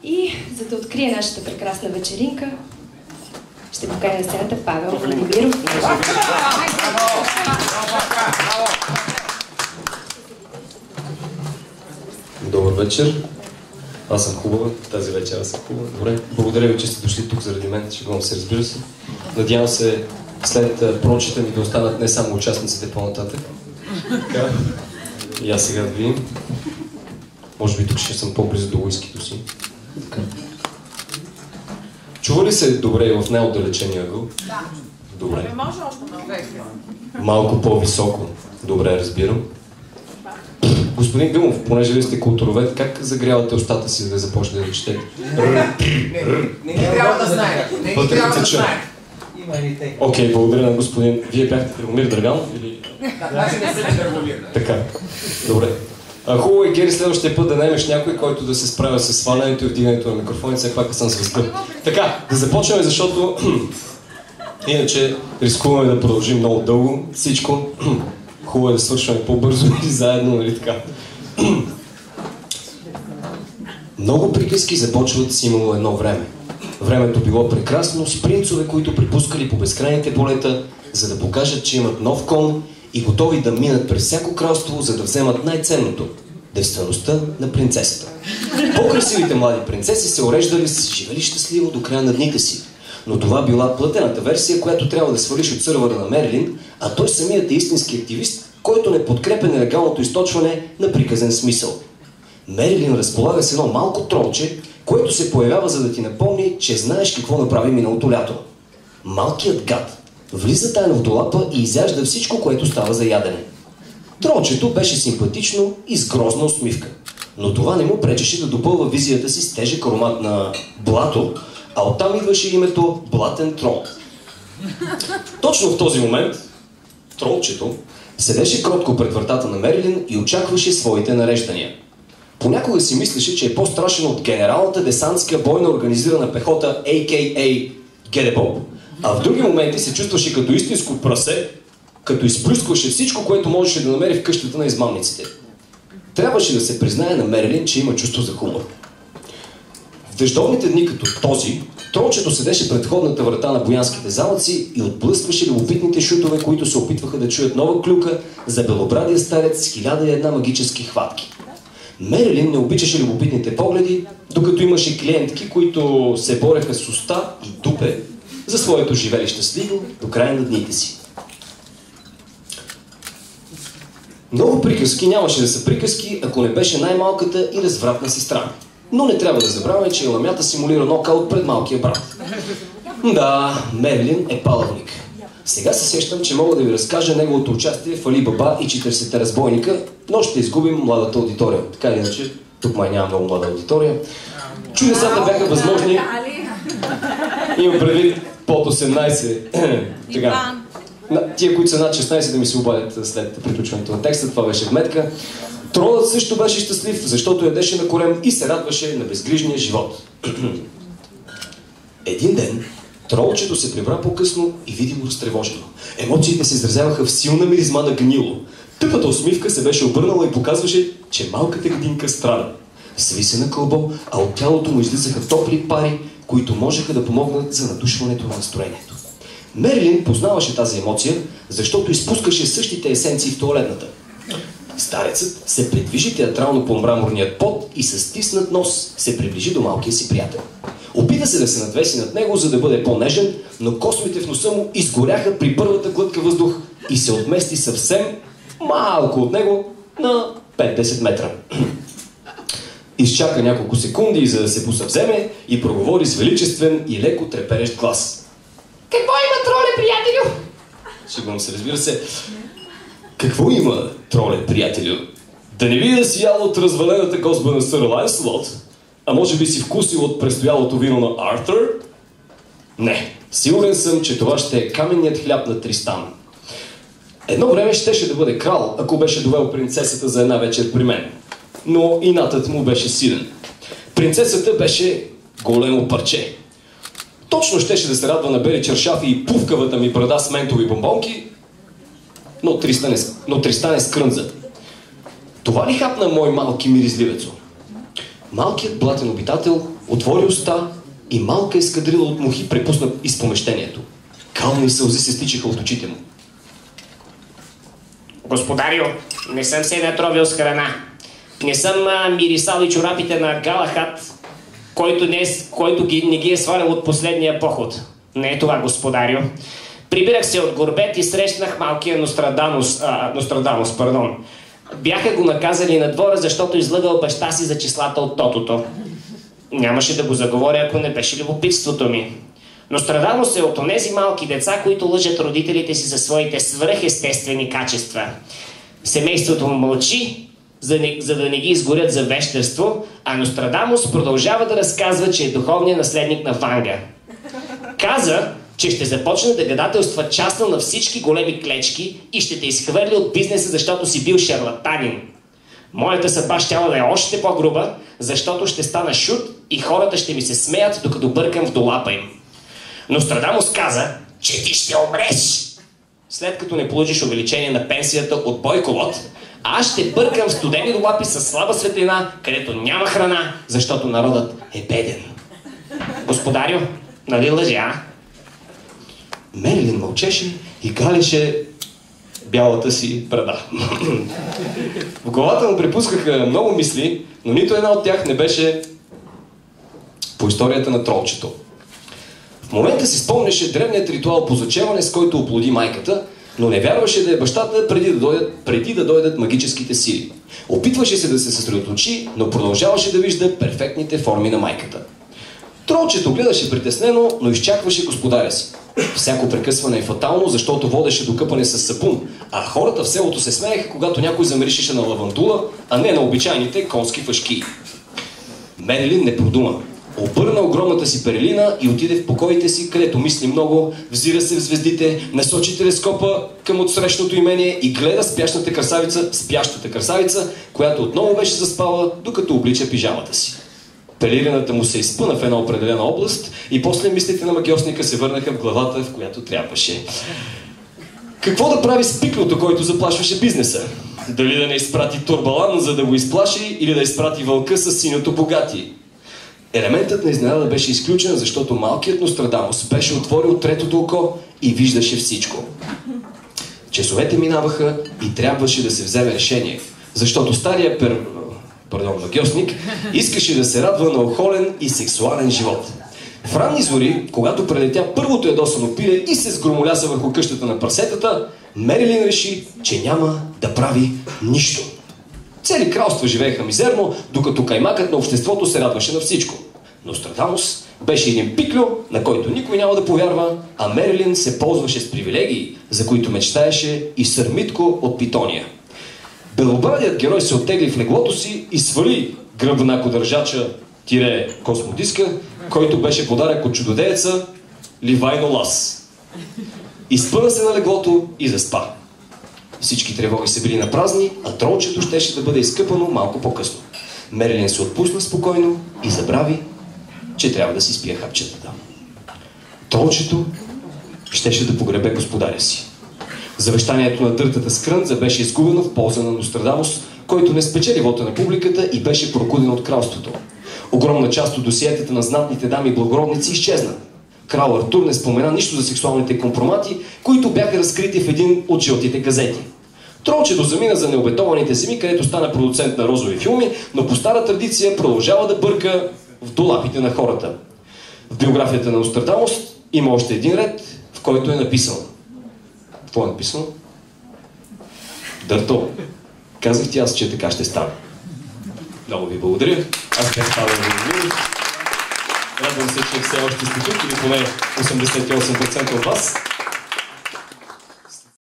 И за да открие нашата прекрасна вечеринка, ще поканя на сцената Павел Владимиров. Добър вечер. Аз съм хубава. Тази вечер аз съм хубава. Добре. Благодаря ви, че сте дошли тук заради мен. Шегувам се, разбира се. Надявам се след прочита ми да останат не само участниците по-нататък. Така. И аз сега да видим. Може би тук ще съм по-близо до уискито си. Така. Чува ли се добре в най-отдалечения ъгъл? Да. Добре. Може още Малко по-високо. Добре, разбирам. Господин Гъмов, понеже ви сте културовед, как загрявате устата си, за да започнете да четете? Не трябва да знае. Не трябва да знае. Окей, благодаря на господин. Вие бяхте Драгомир Драганов или... Да, даже не съм Драгомир. Така, добре. Хубаво е, Гери, следващия път да наемеш някой, който да се справя с свалянето и вдигането на микрофони, все пак съм звезда. Така, да започваме, защото иначе рискуваме да продължим много дълго всичко. Хубаво е да свършваме по-бързо и заедно, нали така. Много приказки започват с имало едно време. Времето било прекрасно, с принцове, които припускали по безкрайните полета, за да покажат, че имат нов кон и готови да минат през всяко кралство, за да вземат най-ценното – девствеността на принцесата. По-красивите млади принцеси се уреждали с живели щастливо до края на дните си. Но това била платената версия, която трябва да свалиш от сървъра на Мерилин, а той самият е истински активист, който не подкрепя нелегалното източване на приказен смисъл. Мерилин разполага с едно малко тронче, което се появява, за да ти напомни, че знаеш какво направи миналото лято. Малкият гад влиза тайно в долапа и изяжда всичко, което става за ядене. Трончето беше симпатично и с грозна усмивка, но това не му пречеше да допълва визията си с тежък аромат на блато, а оттам идваше името Блатен трон. Точно в този момент трончето седеше кротко пред вратата на Мерилин и очакваше своите нареждания. Понякога си мислеше, че е по-страшен от генералната десантска бойна организирана пехота, a.k.a. Гедебоб, а в други моменти се чувстваше като истинско прасе, като изплюскваше всичко, което можеше да намери в къщата на измамниците. Трябваше да се признае на Мерилин, че има чувство за хумор. В дъждовните дни като този, трончето седеше пред входната врата на боянските замъци и отблъскваше любопитните шутове, които се опитваха да чуят нова клюка за белобрадия старец с 1001 магически хватки. Мерилин не обичаше любопитните погледи, докато имаше клиентки, които се бореха с уста и дупе за своето живеле щастливо до края на дните си. Много приказки нямаше да са приказки, ако не беше най-малката и развратна сестра. Но не трябва да забравяме, че ламята симулира нокаут пред малкия брат. Да, Мерилин е палавник. Сега се сещам, че мога да ви разкажа неговото участие в Али Баба и 40-те разбойника, но ще изгубим младата аудитория. Така или иначе, тук май няма много млада аудитория. Чудесата бяха възможни. Имам предвид под 18. Така. Тия, които са над 16, да ми се обадят след приключването на текста, това беше вметка. Тронът също беше щастлив, защото ядеше на корем и се радваше на безгрижния живот. Един ден тролчето се прибра по-късно и видимо разтревожено. Емоциите се изразяваха в силна миризма на гнило. Тъпата усмивка се беше обърнала и показваше, че малката гадинка страда. Сви се на кълбо, а от тялото му излизаха топли пари, които можеха да помогнат за надушването на настроението. Мерилин познаваше тази емоция, защото изпускаше същите есенции в тоалетната. Старецът се придвижи театрално по мраморният пот и със стиснат нос се приближи до малкия си приятел. Опита се да се надвеси над него, за да бъде по-нежен, но космите в носа му изгоряха при първата глътка въздух и се отмести съвсем малко от него на 5-10 метра. Изчака няколко секунди, за да се посъвземе и проговори с величествен и леко треперещ глас. Какво има, троле, приятелю? Шегувам се, разбира се. Какво има, троле, приятелю? Да не би да си ял от развалената козба на сър Лайнслот? А може би си вкусил от престоялото вино на Артър? Не. Сигурен съм, че това ще е каменният хляб на Тристан. Едно време щеше да бъде крал, ако беше довел принцесата за една вечер при мен. Но инатът му беше силен. Принцесата беше големо парче. Точно щеше да се радва на бели чершафи и пувкавата ми брада с ментови бомбонки, но Тристан е скрънза. Това ли хапна мой малки миризливецо? Малкият блатен обитател отвори уста и малка ескадрила от мухи препусна из помещението. Кални сълзи се стичаха от очите му. Господарю, не съм се натровил с храна. Не съм мирисал и чорапите на Галахад, който не ги е свалял от последния поход. Не е това, господарю. Прибирах се от Горбет и срещнах малкия Нострадамус. Бяха го наказали на двора, защото излъгал баща си за числата от тотото. Нямаше да го заговоря, ако не беше любопитството ми. Нострадамус е от онези малки деца, които лъжат родителите си за своите свръхестествени качества. Семейството му мълчи, за да не ги изгорят за вещерство, а Нострадамус продължава да разказва, че е духовният наследник на Ванга. Каза, че ще започне да гадателства частно на всички големи клечки и ще те изхвърли от бизнеса, защото си бил шарлатанин. Моята съдба щяла да е още по-груба, защото ще стана шут и хората ще ми се смеят, докато бъркам в долапа им. Нострадамус каза, че ти ще умреш, след като не получиш увеличение на пенсията от Бойколот, а аз ще бъркам в студени долапи с слаба светлина, където няма храна, защото народът е беден. Господарю, нали лъжа? Мерилин мълчеше и галеше бялата си брада. В главата му препускаха много мисли, но нито една от тях не беше по историята на тролчето. В момента си спомняше древният ритуал по зачеване, с който оплоди майката, но не вярваше да е бащата преди да дойдат магическите сили. Опитваше се да се съсредоточи, но продължаваше да вижда перфектните форми на майката. Тролчето гледаше притеснено, но изчакваше господаря си. Всяко прекъсване е фатално, защото водеше до къпане с сапун, а хората в селото се смееха, когато някой замиришеше на лавантула, а не на обичайните конски фашки. Мерилин не продума. Обърна огромната си перелина и отиде в покоите си, където мисли много, взира се в звездите, насочи телескопа към отсрещното имение и гледа спящата красавица, която отново беше заспала, докато облича пижамата си. Пелирината му се изпъна в една определена област и после мислите на магиосника се върнаха в главата, в която трябваше. Какво да прави с пиклото, който заплашваше бизнеса? Дали да не изпрати Турбалан, за да го изплаши, или да изпрати вълка с синьото богати? Елементът на изненада беше изключен, защото малкият Нострадамус беше отворил третото око и виждаше всичко. Часовете минаваха и трябваше да се вземе решение, защото стария магиосник искаше да се радва на охолен и сексуален живот. В ранни зори, когато прелетя първото ядосано пиле и се сгромоляса върху къщата на прасетата, Мерилин реши, че няма да прави нищо. Цели кралства живееха мизерно, докато каймакът на обществото се радваше на всичко. Нострадамус беше един пиклю, на който никой няма да повярва, а Мерилин се ползваше с привилегии, за които мечтаеше и Сърмитко от Питония. Белобрадият герой се оттегли в леглото си и свали гръбнакодържача космодиска, който беше подарък от чудодееца Ливайно Лас. Изпъна се на леглото и заспа. Всички тревоги се били на празни, а тролчето щеше да бъде изкъпано малко по-късно. Мерилин се отпусна спокойно и забрави, че трябва да си спие хапчетата. Тролчето щеше да погребе господаря си. Завещанието на дъртата с Крънца беше изгубено в полза на Нострадамус, който не спечели вота на публиката и беше прокуден от кралството. Огромна част от досиетата на знатните дами и благородници изчезна. Крал Артур не спомена нищо за сексуалните компромати, които бяха разкрити в един от жълтите газети. Тролчето замина за необетованите земи, където стана продуцент на розови филми, но по стара традиция продължава да бърка в долапите на хората. В биографията на Нострадамус има още един ред, в който е написано. Какво е написано? Дърто. Казах ти аз, че така ще стане. Много ви благодаря. Аз бях Павел Владимиров. Радвам се, че все още сте тук или поне 88% от вас.